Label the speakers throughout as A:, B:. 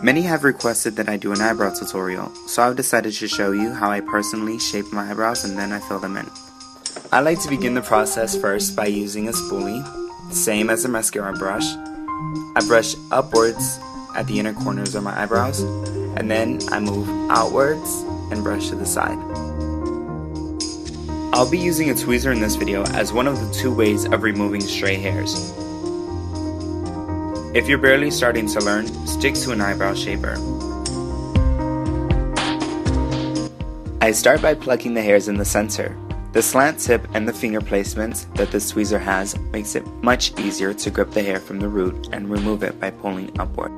A: Many have requested that I do an eyebrow tutorial, so I've decided to show you how I personally shape my eyebrows and then I fill them in. I like to begin the process first by using a spoolie, same as a mascara brush. I brush upwards at the inner corners of my eyebrows, and then I move outwards and brush to the side. I'll be using a tweezer in this video as one of the two ways of removing stray hairs. If you're barely starting to learn, stick to an eyebrow shaper. I start by plucking the hairs in the center. The slant tip and the finger placements that this tweezer has makes it much easier to grip the hair from the root and remove it by pulling upward.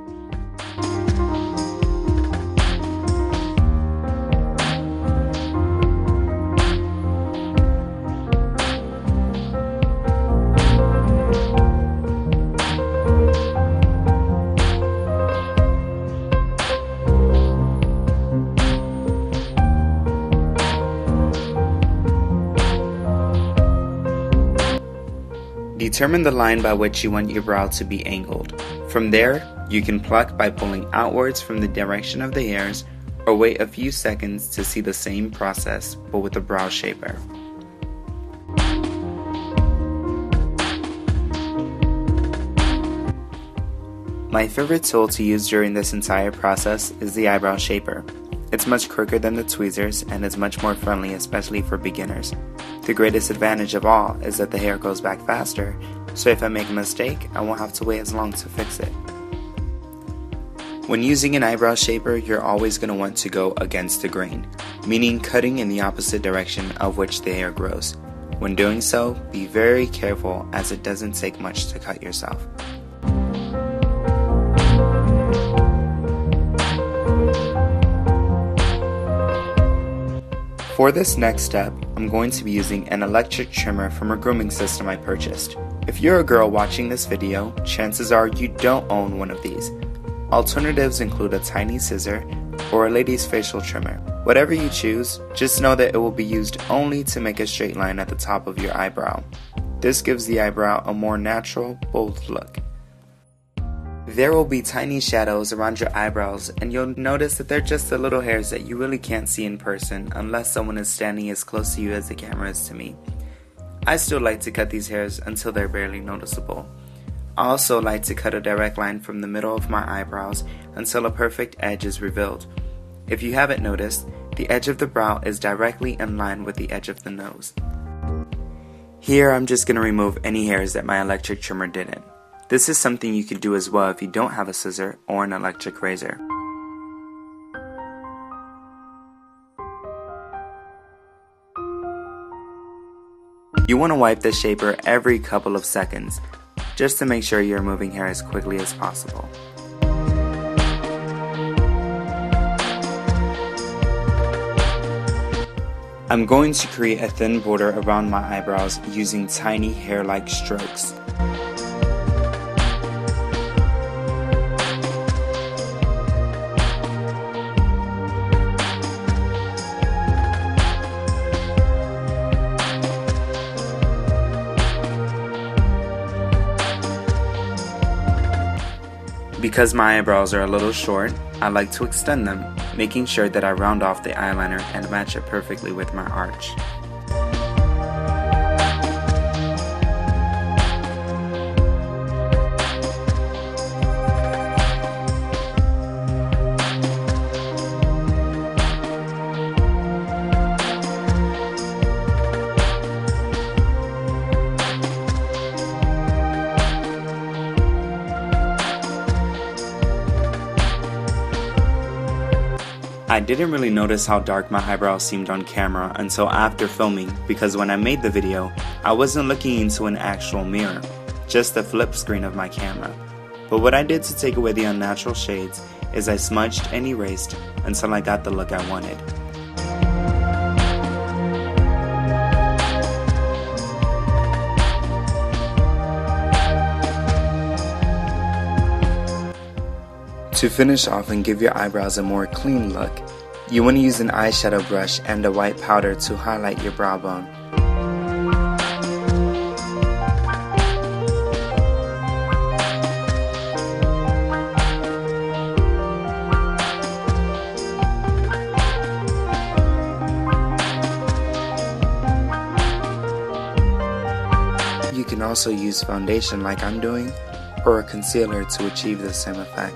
A: Determine the line by which you want your brow to be angled. From there, you can pluck by pulling outwards from the direction of the hairs, or wait a few seconds to see the same process but with a brow shaper. My favorite tool to use during this entire process is the eyebrow shaper. It's much quicker than the tweezers and is much more friendly, especially for beginners. The greatest advantage of all is that the hair grows back faster, so if I make a mistake, I won't have to wait as long to fix it. When using an eyebrow shaper, you're always going to want to go against the grain, meaning cutting in the opposite direction of which the hair grows. When doing so, be very careful as it doesn't take much to cut yourself. For this next step, I'm going to be using an electric trimmer from a grooming system I purchased. If you're a girl watching this video, chances are you don't own one of these. Alternatives include a tiny scissor or a lady's facial trimmer. Whatever you choose, just know that it will be used only to make a straight line at the top of your eyebrow. This gives the eyebrow a more natural, bold look. There will be tiny shadows around your eyebrows, and you'll notice that they're just the little hairs that you really can't see in person unless someone is standing as close to you as the camera is to me. I still like to cut these hairs until they're barely noticeable. I also like to cut a direct line from the middle of my eyebrows until a perfect edge is revealed. If you haven't noticed, the edge of the brow is directly in line with the edge of the nose. Here I'm just going to remove any hairs that my electric trimmer didn't. This is something you could do as well if you don't have a scissor or an electric razor. You want to wipe the shaper every couple of seconds, just to make sure you're removing hair as quickly as possible. I'm going to create a thin border around my eyebrows using tiny hair-like strokes. Because my eyebrows are a little short, I like to extend them, making sure that I round off the eyeliner and match it perfectly with my arch. I didn't really notice how dark my eyebrows seemed on camera until after filming, because when I made the video, I wasn't looking into an actual mirror, just the flip screen of my camera. But what I did to take away the unnatural shades is I smudged and erased until I got the look I wanted. To finish off and give your eyebrows a more clean look, you want to use an eyeshadow brush and a white powder to highlight your brow bone. can also use foundation like I'm doing, or a concealer to achieve the same effect.